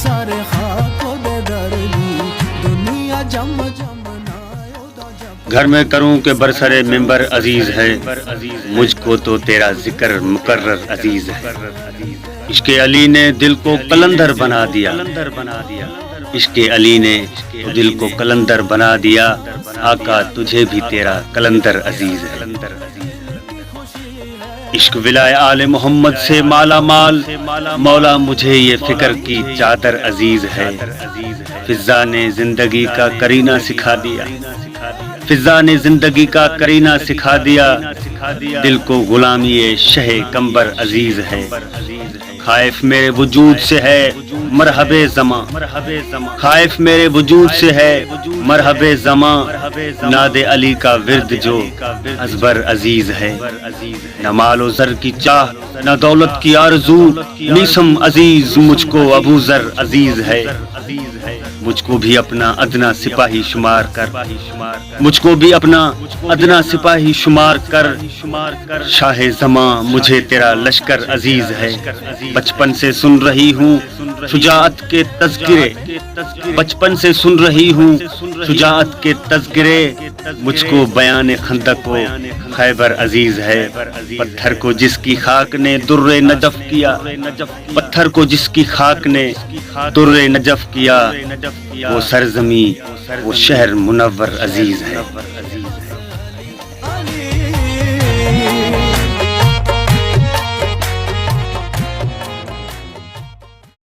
سارے خاکو دے دردی دنیا جم جم گھر میں کروں کہ برسر ممبر عزیز ہے، مجھ کو تو تیرا ذکر مقرر عزیز ہے۔ عشق علی نے دل کو قلندر بنا دیا، عشق علی نے دل کو قلندر بنا دیا، آقا تجھے بھی تیرا قلندر عزیز ہے۔ عشق ولائے آل محمد سے مالا مال، مولا مجھے یہ فکر کی چادر عزیز ہے۔ فضا نے زندگی کا کرینہ سکھا دیا، فضا نے زندگی کا کرینہ سکھا دیا، دل کو غلامی شہ کمبر عزیز ہے۔ خائف میرے وجود سے ہے مرحب زماں، خائف میرے وجود سے ہے مرحب زماں، ناد علی کا ورد جو ازبر عزیز ہے۔ نہ مال و زر کی چاہ نہ دولت کی آرزو، نیسم عزیز مجھ کو ابو ذر عزیز ہے۔ مجھ کو بھی اپنا ادنا سپاہی شمار کر، مجھ کو بھی اپنا ادنا سپاہی شمار کر، شاہ زماں مجھے تیرا لشکر عزیز ہے۔ بچپن سے سن رہی ہوں شجاعت کے تذکرے، بچپن سے سن رہی ہوں شجاعت کے تذکرے، مجھ کو بیان خندق و خیبر عزیز ہے۔ پتھر کو جس کی خاک نے در نجف کیا، پتھر کو جس کی خاک نے در نجف کیا، وہ سرزمین وہ شہر منور عزیز ہے۔